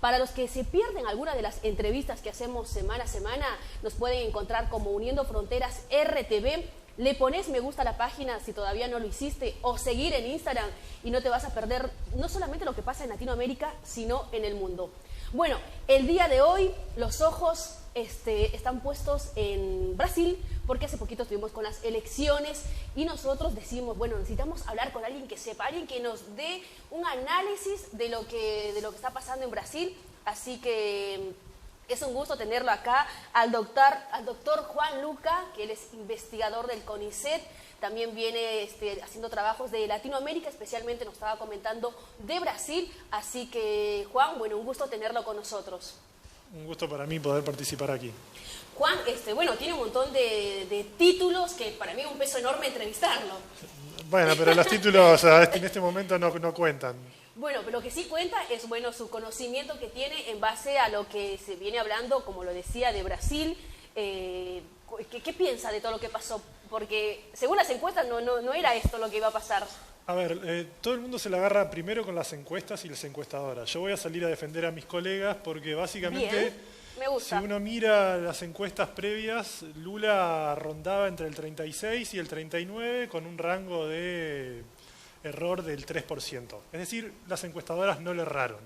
Para los que se pierden alguna de las entrevistas que hacemos semana a semana, nos pueden encontrar como Uniendo Fronteras RTV. Le pones me gusta a la página si todavía no lo hiciste, o seguir en Instagram, y no te vas a perder no solamente lo que pasa en Latinoamérica, sino en el mundo. Bueno, el día de hoy los ojos están puestos en Brasil, porque hace poquito estuvimos con las elecciones y nosotros decimos, bueno, necesitamos hablar con alguien que sepa, alguien que nos dé un análisis de lo que está pasando en Brasil. Así que es un gusto tenerlo acá, al doctor Juan Luca, que él es investigador del CONICET, también viene haciendo trabajos de Latinoamérica, especialmente nos estaba comentando de Brasil. Así que, Juan, bueno, un gusto tenerlo con nosotros. Un gusto para mí poder participar aquí. Juan, bueno, tiene un montón de títulos que para mí es un peso enorme entrevistarlo. Bueno, pero los títulos en este momento no cuentan. Bueno, pero lo que sí cuenta es, bueno, su conocimiento que tiene en base a lo que se viene hablando, como lo decía, de Brasil. ¿Qué piensa de todo lo que pasó? Porque según las encuestas no era esto lo que iba a pasar. A ver, todo el mundo se la agarra primero con las encuestas y las encuestadoras. Yo voy a salir a defender a mis colegas porque básicamente, bien, me gusta. Si uno mira las encuestas previas, Lula rondaba entre el 36 y el 39 con un rango de error del 3%. Es decir, las encuestadoras no le erraron.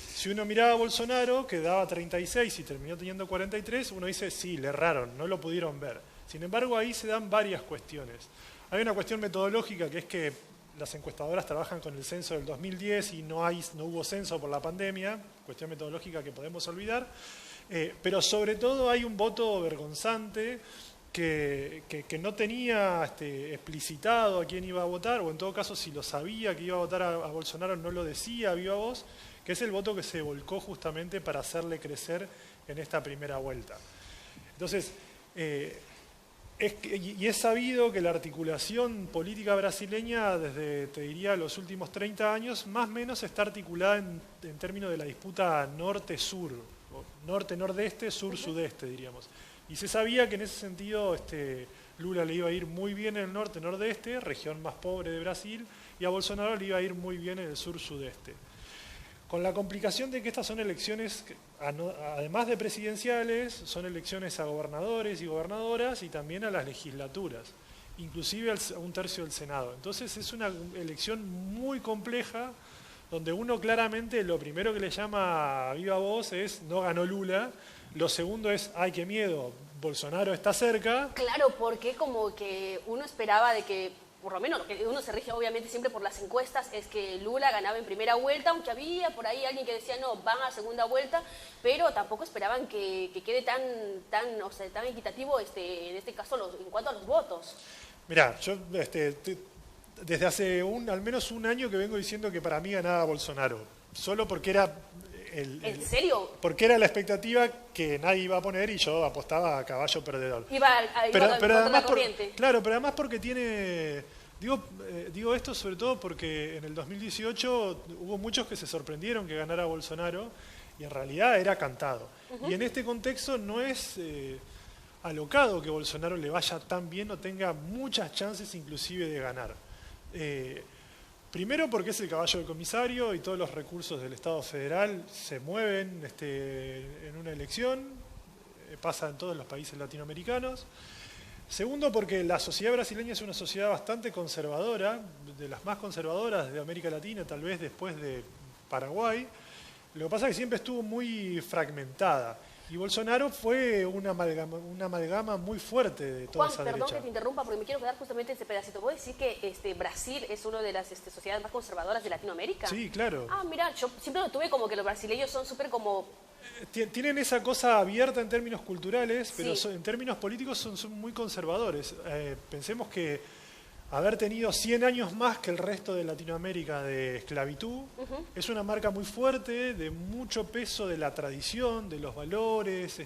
Si uno miraba a Bolsonaro, que daba 36 y terminó teniendo 43, uno dice, sí, le erraron, no lo pudieron ver. Sin embargo, ahí se dan varias cuestiones. Hay una cuestión metodológica, que es que las encuestadoras trabajan con el censo del 2010 y no hubo censo por la pandemia, cuestión metodológica que podemos olvidar, pero sobre todo hay un voto vergonzante que no tenía explicitado a quién iba a votar, o en todo caso si lo sabía que iba a votar a Bolsonaro no lo decía a viva voz, que es el voto que se volcó justamente para hacerle crecer en esta primera vuelta. Entonces, es sabido que la articulación política brasileña desde, te diría, los últimos 30 años, más o menos está articulada en términos de la disputa norte-sur, norte-nordeste, sur-sudeste, diríamos. Y se sabía que en ese sentido Lula le iba a ir muy bien en el norte-nordeste, región más pobre de Brasil, y a Bolsonaro le iba a ir muy bien en el sur-sudeste. Con la complicación de que estas son elecciones, además de presidenciales, son elecciones a gobernadores y gobernadoras y también a las legislaturas, inclusive a un tercio del Senado. Entonces es una elección muy compleja, donde uno claramente lo primero que le llama a viva voz es no ganó Lula, lo segundo es ay qué miedo, Bolsonaro está cerca. Claro, porque como que uno esperaba de que, por lo menos lo que uno se rige obviamente siempre por las encuestas, es que Lula ganaba en primera vuelta, aunque había por ahí alguien que decía no, van a segunda vuelta, pero tampoco esperaban que quede tan equitativo en este caso en cuanto a los votos. Mirá, yo desde hace al menos un año que vengo diciendo que para mí ganaba Bolsonaro, solo porque era ¿En serio? Porque era la expectativa que nadie iba a poner y yo apostaba a caballo perdedor. Pero además la corriente. Claro, pero además porque tiene... Digo esto sobre todo porque en el 2018 hubo muchos que se sorprendieron que ganara Bolsonaro y en realidad era cantado. Y en este contexto no es alocado que Bolsonaro le vaya tan bien o tenga muchas chances inclusive de ganar. Primero porque es el caballo del comisario y todos los recursos del Estado federal se mueven en una elección, pasa en todos los países latinoamericanos. Segundo porque la sociedad brasileña es una sociedad bastante conservadora, de las más conservadoras de América Latina, tal vez después de Paraguay. Lo que pasa es que siempre estuvo muy fragmentada. Y Bolsonaro fue una amalgama muy fuerte de toda esa derecha. Perdón que te interrumpa, porque me quiero quedar justamente en ese pedacito. ¿Vos decís que Brasil es una de las sociedades más conservadoras de Latinoamérica? Sí, claro. Ah, mira, yo siempre lo tuve como que los brasileños son súper como... Tienen esa cosa abierta en términos culturales, pero sí, en términos políticos son muy conservadores. Pensemos que haber tenido 100 años más que el resto de Latinoamérica de esclavitud es una marca muy fuerte, de mucho peso de la tradición, de los valores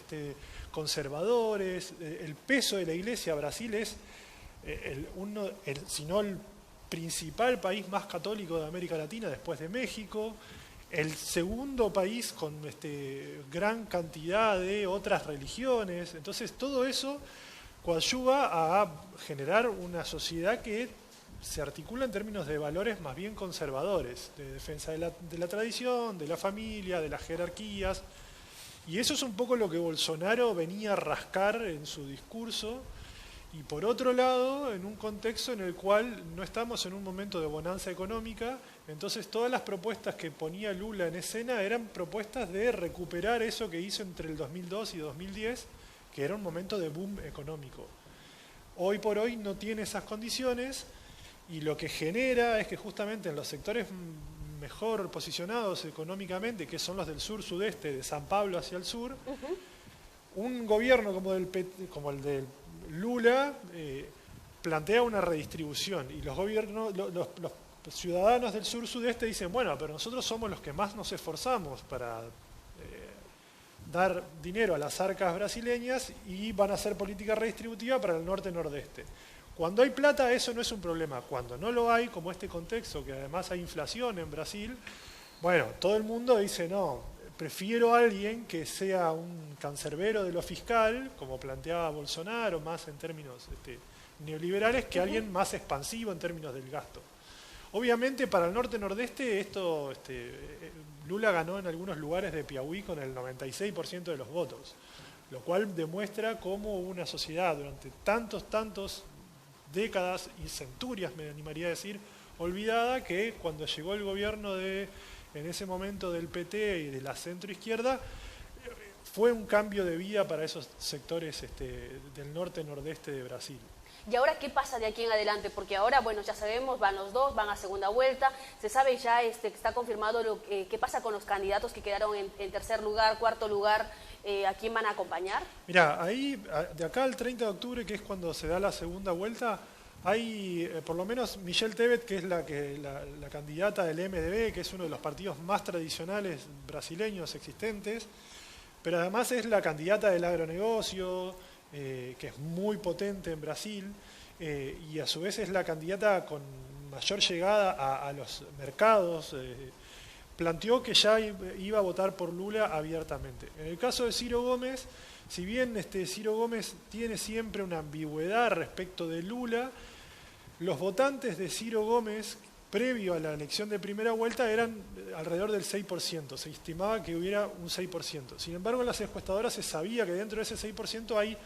conservadores. El peso de la Iglesia. Brasil es si no el principal país más católico de América Latina después de México, el segundo país con gran cantidad de otras religiones. Entonces todo eso coadyuva a generar una sociedad que se articula en términos de valores más bien conservadores, de defensa de la tradición, de la familia, de las jerarquías. Y eso es un poco lo que Bolsonaro venía a rascar en su discurso. Y por otro lado, en un contexto en el cual no estamos en un momento de bonanza económica, entonces todas las propuestas que ponía Lula en escena eran propuestas de recuperar eso que hizo entre el 2002 y 2010, que era un momento de boom económico. Hoy por hoy no tiene esas condiciones y lo que genera es que justamente en los sectores mejor posicionados económicamente, que son los del sur-sudeste, de San Pablo hacia el sur, un gobierno como el de Lula plantea una redistribución y los ciudadanos del sur-sudeste dicen, bueno, pero nosotros somos los que más nos esforzamos para dar dinero a las arcas brasileñas y van a hacer política redistributiva para el norte-nordeste. Cuando hay plata eso no es un problema, cuando no lo hay, como este contexto, que además hay inflación en Brasil, bueno, todo el mundo dice, no, prefiero a alguien que sea un cancerbero de lo fiscal, como planteaba Bolsonaro, más en términos neoliberales, que alguien más expansivo en términos del gasto. Obviamente para el norte-nordeste esto, Lula ganó en algunos lugares de Piauí con el 96% de los votos, lo cual demuestra cómo una sociedad durante tantos décadas y centurias, me animaría a decir, olvidada, que cuando llegó el gobierno en ese momento del PT y de la centroizquierda, fue un cambio de vida para esos sectores del norte-nordeste de Brasil. ¿Y ahora qué pasa de aquí en adelante? Porque ahora, bueno, ya sabemos, van los dos, van a segunda vuelta. Se sabe ya, está confirmado qué pasa con los candidatos que quedaron en tercer lugar, cuarto lugar. ¿A quién van a acompañar? Mirá, ahí, de acá al 30 de octubre, que es cuando se da la segunda vuelta, hay por lo menos Michelle Tebet, que es la candidata del MDB, que es uno de los partidos más tradicionales brasileños existentes, pero además es la candidata del agronegocio, que es muy potente en Brasil, y a su vez es la candidata con mayor llegada a los mercados. Planteó que ya iba a votar por Lula abiertamente. En el caso de Ciro Gómez, si bien Ciro Gómez tiene siempre una ambigüedad respecto de Lula, los votantes de Ciro Gómez, previo a la elección de primera vuelta, eran alrededor del 6%. Se estimaba que hubiera un 6%. Sin embargo, en las encuestadoras se sabía que dentro de ese 6%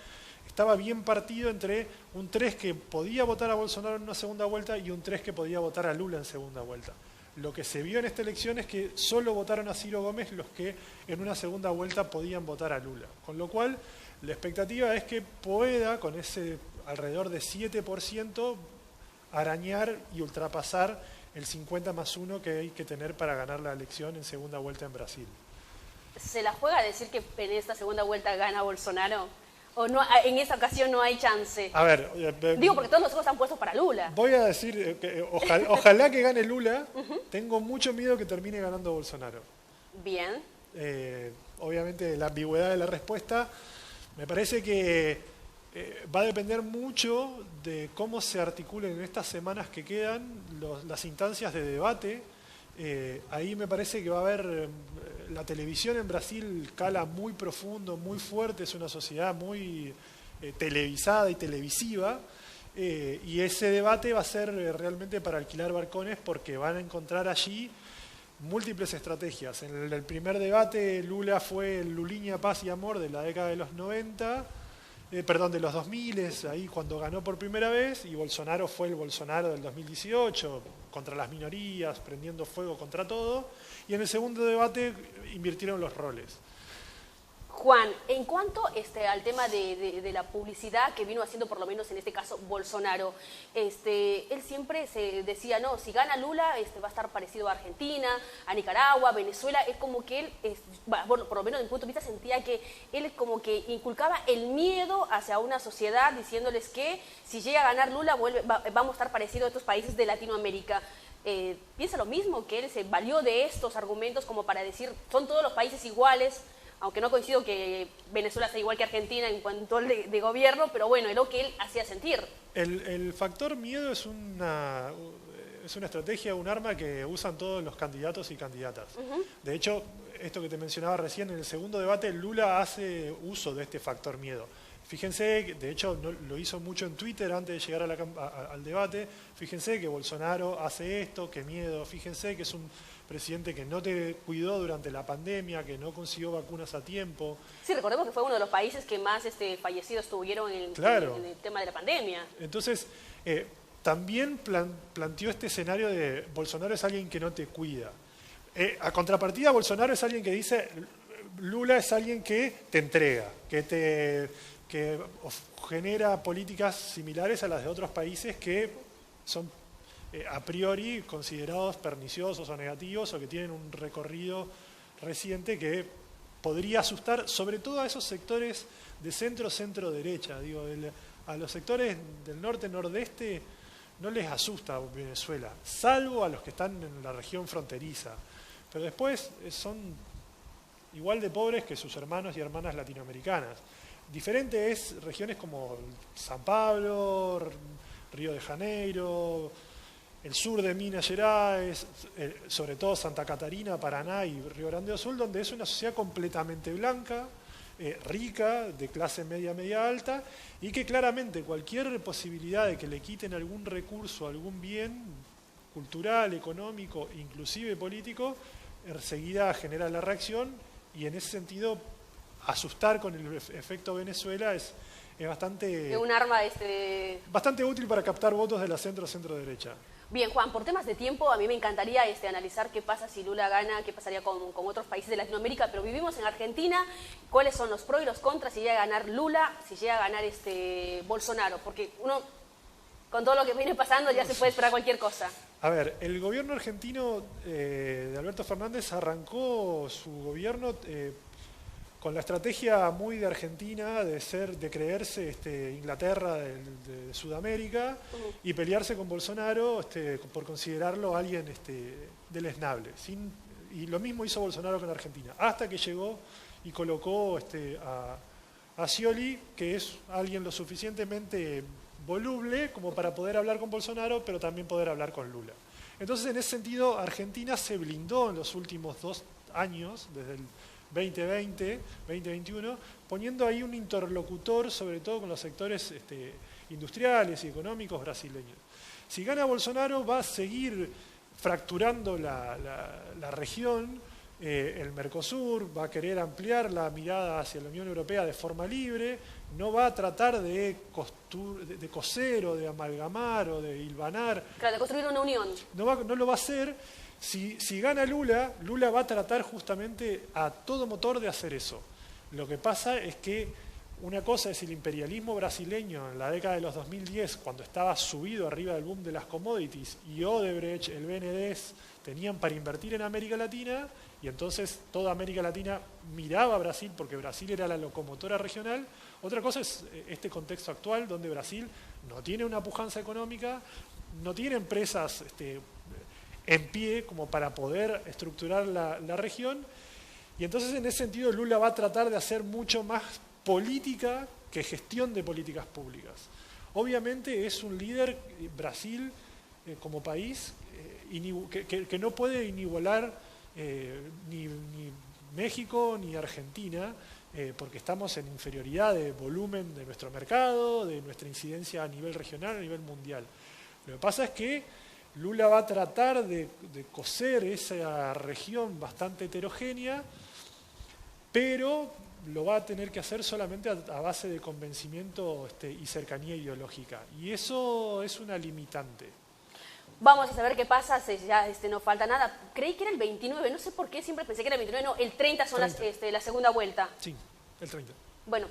estaba bien partido entre un 3% que podía votar a Bolsonaro en una segunda vuelta y un 3% que podía votar a Lula en segunda vuelta. Lo que se vio en esta elección es que solo votaron a Ciro Gómez los que en una segunda vuelta podían votar a Lula. Con lo cual, la expectativa es que pueda, con ese alrededor de 7%, arañar y ultrapasar el 50+1 que hay que tener para ganar la elección en segunda vuelta en Brasil. ¿Se la juega a decir que en esta segunda vuelta gana Bolsonaro? ¿O no, en esta ocasión no hay chance? A ver, digo, porque todos los ojos están puestos para Lula. Voy a decir que ojalá que gane Lula. Tengo mucho miedo que termine ganando Bolsonaro. Bien. Obviamente la ambigüedad de la respuesta me parece que va a depender mucho de cómo se articulen en estas semanas que quedan las instancias de debate. Ahí me parece que va a haber, la televisión en Brasil cala muy profundo, muy fuerte, es una sociedad muy televisada y televisiva, y ese debate va a ser realmente para alquilar balcones, porque van a encontrar allí múltiples estrategias. En el primer debate Lula fue el Luliña, Paz y Amor de la década de los 90, de los 2000, ahí cuando ganó por primera vez, y Bolsonaro fue el Bolsonaro del 2018, contra las minorías, prendiendo fuego contra todo, y en el segundo debate invirtieron los roles. Juan, en cuanto al tema de la publicidad que vino haciendo, por lo menos en este caso, Bolsonaro, él siempre se decía, no, si gana Lula va a estar parecido a Argentina, a Nicaragua, Venezuela. Es como que él, bueno, por lo menos desde mi punto de vista, sentía que él como que inculcaba el miedo hacia una sociedad, diciéndoles que si llega a ganar Lula vamos a estar parecidos a estos países de Latinoamérica. ¿Piensa lo mismo, que él se valió de estos argumentos como para decir, son todos los países iguales? Aunque no coincido que Venezuela sea igual que Argentina en cuanto al de gobierno, pero bueno, es lo que él hacía sentir. El factor miedo es una estrategia, un arma que usan todos los candidatos y candidatas. De hecho, esto que te mencionaba recién, en el segundo debate, Lula hace uso de este factor miedo. Fíjense, de hecho lo hizo mucho en Twitter antes de llegar al debate, fíjense que Bolsonaro hace esto, qué miedo, fíjense que es un presidente que no te cuidó durante la pandemia, que no consiguió vacunas a tiempo. Sí, recordemos que fue uno de los países que más fallecidos tuvieron Claro. en el tema de la pandemia. Entonces, también planteó este escenario de Bolsonaro es alguien que no te cuida. A contrapartida, Bolsonaro es alguien que dice, Lula es alguien que te entrega, que genera políticas similares a las de otros países que son a priori considerados perniciosos o negativos o que tienen un recorrido reciente que podría asustar sobre todo a esos sectores de centro-derecha. Digo, a los sectores del norte-nordeste no les asusta Venezuela, salvo a los que están en la región fronteriza. Pero después son igual de pobres que sus hermanos y hermanas latinoamericanas. Diferente es regiones como San Pablo, Río de Janeiro, el sur de Minas Gerais, sobre todo Santa Catarina, Paraná y Río Grande do Sul, donde es una sociedad completamente blanca, rica, de clase media alta, y que claramente cualquier posibilidad de que le quiten algún recurso, algún bien cultural, económico, inclusive político, enseguida genera la reacción, y en ese sentido asustar con el efecto Venezuela es bastante... Es un arma bastante útil para captar votos de la centro-derecha. Bien, Juan, por temas de tiempo, a mí me encantaría analizar qué pasa si Lula gana, qué pasaría con otros países de Latinoamérica, pero vivimos en Argentina, cuáles son los pros y los contras si llega a ganar Lula, si llega a ganar Bolsonaro, porque uno, con todo lo que viene pasando, ya se puede esperar cualquier cosa. A ver, el gobierno argentino de Alberto Fernández arrancó su gobierno con la estrategia muy de Argentina de creerse Inglaterra de Sudamérica y pelearse con Bolsonaro por considerarlo alguien deleznable. Y lo mismo hizo Bolsonaro con Argentina, hasta que llegó y colocó a Scioli, que es alguien lo suficientemente voluble como para poder hablar con Bolsonaro, pero también poder hablar con Lula. Entonces, en ese sentido, Argentina se blindó en los últimos 2 años, desde el 2020, 2021, poniendo ahí un interlocutor, sobre todo con los sectores industriales y económicos brasileños. Si gana Bolsonaro, va a seguir fracturando la región, el Mercosur, va a querer ampliar la mirada hacia la Unión Europea de forma libre, no va a tratar de coser o de amalgamar o de hilvanar. Claro, de construir una unión. No lo va a hacer. Si gana Lula, Lula va a tratar justamente a todo motor de hacer eso. Lo que pasa es que una cosa es el imperialismo brasileño en la década de los 2010, cuando estaba subido arriba del boom de las commodities, y Odebrecht, el BNDES, tenían para invertir en América Latina, y entonces toda América Latina miraba a Brasil porque Brasil era la locomotora regional. Otra cosa es este contexto actual donde Brasil no tiene una pujanza económica, no tiene empresas en pie como para poder estructurar la región, y entonces en ese sentido Lula va a tratar de hacer mucho más política que gestión de políticas públicas. Obviamente es un líder, Brasil como país, que no puede inigualar ni México ni Argentina, porque estamos en inferioridad de volumen de nuestro mercado, de nuestra incidencia a nivel regional, a nivel mundial. Lo que pasa es que Lula va a tratar de coser esa región bastante heterogénea, pero lo va a tener que hacer solamente a base de convencimiento y cercanía ideológica. Y eso es una limitante. Vamos a saber qué pasa, ya no falta nada. Creí que era el 29, no sé por qué, siempre pensé que era el 29, no, el 30 son 30. La segunda vuelta. Sí, el 30. Bueno,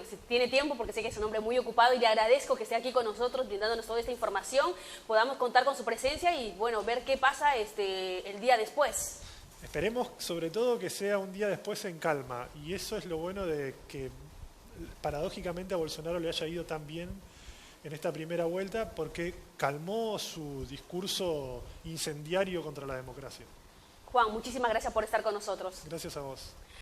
si tiene tiempo, porque sé que es un hombre muy ocupado y le agradezco que esté aquí con nosotros brindándonos toda esta información, podamos contar con su presencia y bueno, ver qué pasa el día después. Esperemos sobre todo que sea un día después en calma, y eso es lo bueno de que paradójicamente a Bolsonaro le haya ido tan bien en esta primera vuelta, porque calmó su discurso incendiario contra la democracia. Juan, muchísimas gracias por estar con nosotros. Gracias a vos.